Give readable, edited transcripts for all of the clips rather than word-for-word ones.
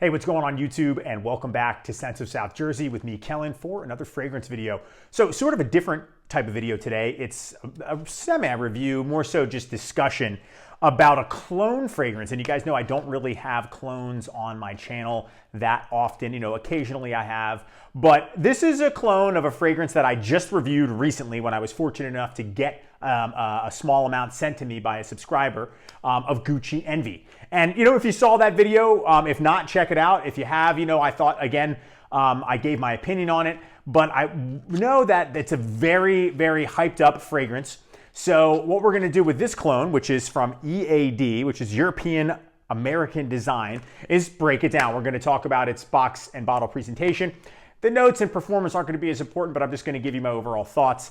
Hey, what's going on YouTube? And welcome back to Scents of South Jersey with me, Kellen, for another fragrance video. So sort of a different type of video today. It's a semi-review, more so just discussion about a cologne fragrance. And you guys know I don't really have clones on my channel that often. You know, occasionally I have. But this is a clone of a fragrance that I just reviewed recently when I was fortunate enough to get a small amount sent to me by a subscriber of Gucci Envy. And, you know, if you saw that video, if not, check it out. If you have, you know, I thought, again, I gave my opinion on it, but I know that it's a very, very hyped up fragrance. So what we're gonna do with this clone, which is from EAD, which is European American Design, is break it down. We're gonna talk about its box and bottle presentation. The notes and performance aren't going to be as important, but I'm just going to give you my overall thoughts.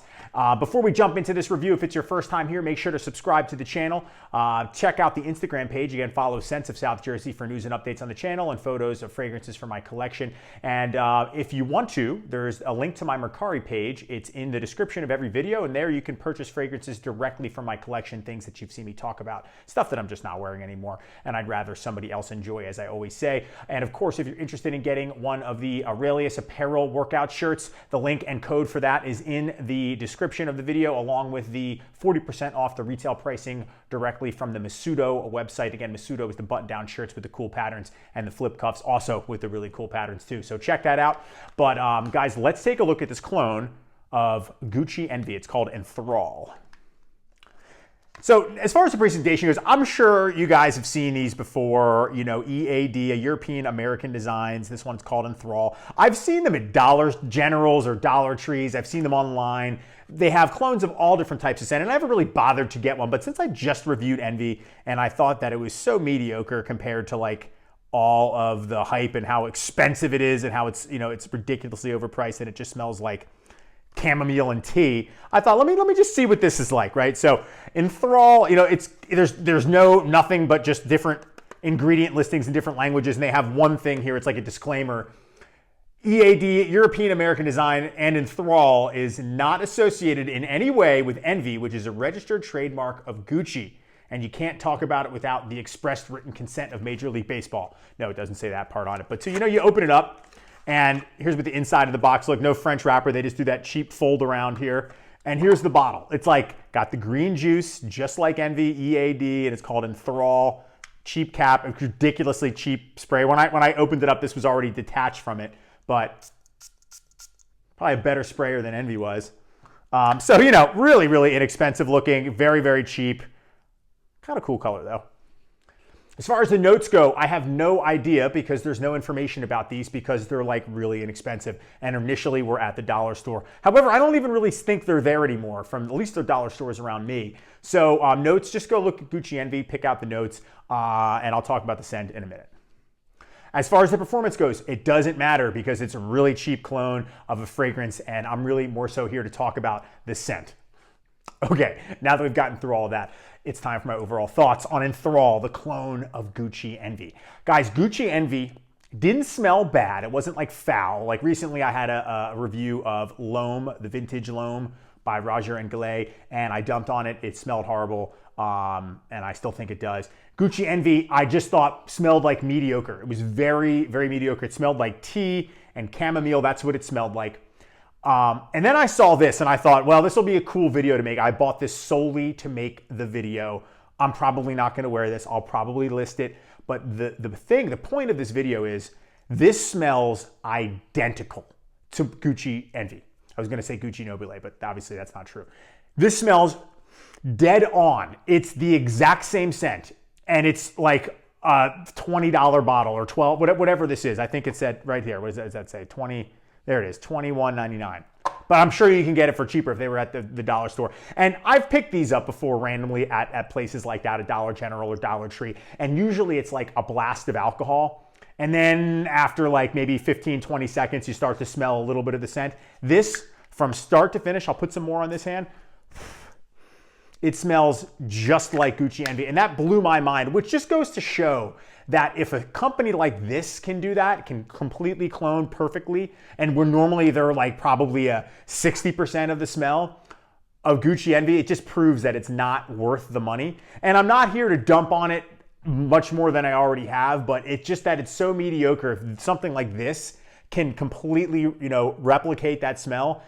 Before we jump into this review, if it's your first time here, make sure to subscribe to the channel. Check out the Instagram page. Again, follow Scents of South Jersey for news and updates on the channel and photos of fragrances from my collection. And if you want to, there's a link to my Mercari page. It's in the description of every video, and there you can purchase fragrances directly from my collection, things that you've seen me talk about, stuff that I'm just not wearing anymore, and I'd rather somebody else enjoy, as I always say. And of course, if you're interested in getting one of the Aurelius apparel workout shirts, the link and code for that is in the description of the video, along with the 40% off the retail pricing directly from the Masudo website. Again, Masudo is the button-down shirts with the cool patterns, and the flip cuffs also with the really cool patterns too. So check that out. But guys, let's take a look at this clone of Gucci Envy. It's called Enthrall. So as far as the presentation goes, I'm sure you guys have seen these before. You know, EAD, a European American Designs. This one's called Enthrall. I've seen them at Dollar Generals or Dollar Trees. I've seen them online. They have clones of all different types of scent, and I haven't really bothered to get one. But since I just reviewed Envy, and I thought that it was so mediocre compared to like all of the hype and how expensive it is and how it's, you know, it's ridiculously overpriced and it just smells like chamomile and tea, I thought, let me just see what this is like, right? So Enthrall, you know, there's nothing but just different ingredient listings in different languages, and they have one thing here. It's like a disclaimer. EAD, European American Design, and Enthrall is not associated in any way with Envy, which is a registered trademark of Gucci, and you can't talk about it without the expressed written consent of Major League Baseball. No, it doesn't say that part on it. But so, you know, you open it up, and here's what the inside of the box look. No French wrapper. They just do that cheap fold around here. And here's the bottle. It's like got the green juice, just like Envy, EAD, and it's called Enthrall. Cheap cap, a ridiculously cheap spray. When I opened it up, this was already detached from it, but probably a better sprayer than Envy was. So, you know, really, really inexpensive looking, very, very cheap. Kind of cool color though. As far as the notes go, I have no idea because there's no information about these because they're like really inexpensive and initially were at the dollar store. However, I don't even really think they're there anymore from at least the dollar stores around me. So notes, just go look at Gucci Envy, pick out the notes, and I'll talk about the scent in a minute. As far as the performance goes, it doesn't matter because it's a really cheap clone of a fragrance, and I'm really more so here to talk about the scent. Okay, now that we've gotten through all of that, it's time for my overall thoughts on Enthrall, the clone of Gucci Envy. Guys, Gucci Envy didn't smell bad. It wasn't like foul. Like recently I had a review of L'Homme, the vintage L'Homme by Roger and Goulet, and I dumped on it. It smelled horrible, and I still think it does. Gucci Envy, I just thought smelled like mediocre. It was very, very mediocre. It smelled like tea and chamomile. That's what it smelled like. And then I saw this and I thought, well, this will be a cool video to make. I bought this solely to make the video. I'm probably not going to wear this. I'll probably list it. But the point of this video is this smells identical to Gucci Envy. I was going to say Gucci Nobile, but obviously that's not true. This smells dead on. It's the exact same scent. And it's like a $20 bottle or 12, whatever this is. I think it said right here. What does that say? 20. There it is, $21.99. But I'm sure you can get it for cheaper if they were at the dollar store. And I've picked these up before randomly at places like that, at Dollar General or Dollar Tree. And usually it's like a blast of alcohol. And then after like maybe 15, 20 seconds, you start to smell a little bit of the scent. This, from start to finish, I'll put some more on this hand. It smells just like Gucci Envy. And that blew my mind, which just goes to show that if a company like this can do that, can completely clone perfectly, and where normally they're like probably a 60% of the smell of Gucci Envy, it just proves that it's not worth the money. And I'm not here to dump on it much more than I already have, but it's just that it's so mediocre. If something like this can completely, replicate that smell,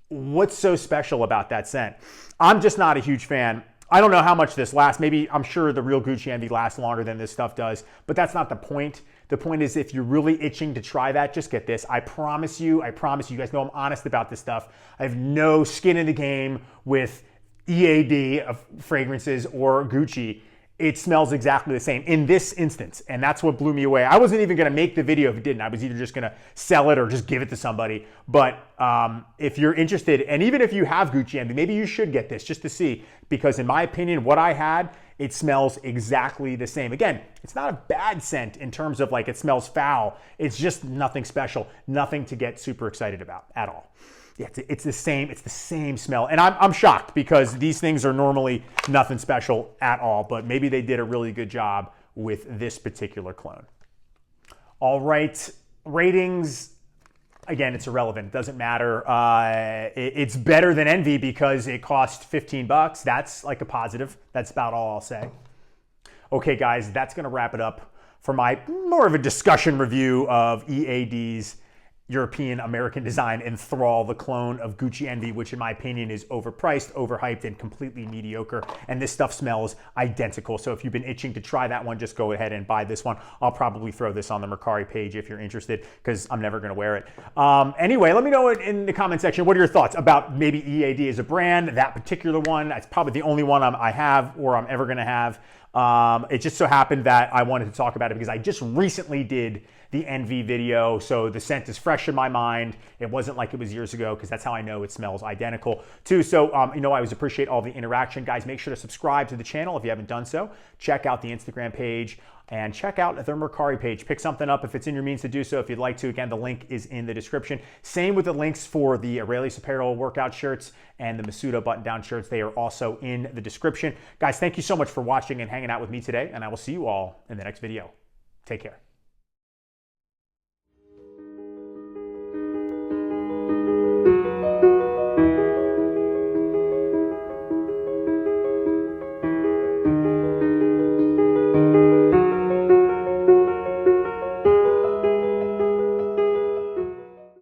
what's so special about that scent? I'm just not a huge fan. I don't know how much this lasts. Maybe, I'm sure the real Gucci Envy lasts longer than this stuff does, but that's not the point. The point is, if you're really itching to try that, just get this. I promise you guys know I'm honest about this stuff. I have no skin in the game with EAD of fragrances or Gucci. It smells exactly the same in this instance, and that's what blew me away. I wasn't even gonna make the video if it didn't. I was either just gonna sell it or just give it to somebody. But if you're interested, and even if you have Gucci Envy, maybe you should get this just to see, because in my opinion, what I had, it smells exactly the same. Again, it's not a bad scent in terms of like it smells foul. It's just nothing special, nothing to get super excited about at all. Yeah, it's the same smell. And I'm shocked because these things are normally nothing special at all, but maybe they did a really good job with this particular clone. All right, ratings. Again, it's irrelevant. It doesn't matter. It's better than Envy because it cost $15. That's like a positive. That's about all I'll say. Okay, guys, that's going to wrap it up for my more of a discussion review of EAD's European American design Enthrall, the clone of Gucci Envy, which in my opinion is overpriced, overhyped, and completely mediocre. And this stuff smells identical. So if you've been itching to try that one, just go ahead and buy this one. I'll probably throw this on the Mercari page if you're interested, because I'm never going to wear it. Anyway, let me know in the comment section, what are your thoughts about maybe EAD as a brand, that particular one. That's probably the only one I have or I'm ever going to have. It just so happened that I wanted to talk about it because I just recently did the Envy video, so the scent is fresh in my mind. It wasn't like it was years ago, because that's how I know it smells identical too. So I always appreciate all the interaction. Guys, make sure to subscribe to the channel if you haven't done so. Check out the Instagram page and check out the Mercari page. Pick something up if it's in your means to do so, if you'd like to. Again, the link is in the description. Same with the links for the Aurelius Apparel workout shirts and the Masuda button-down shirts. They are also in the description. Guys, thank you so much for watching and hanging out with me today, and I will see you all in the next video. Take care.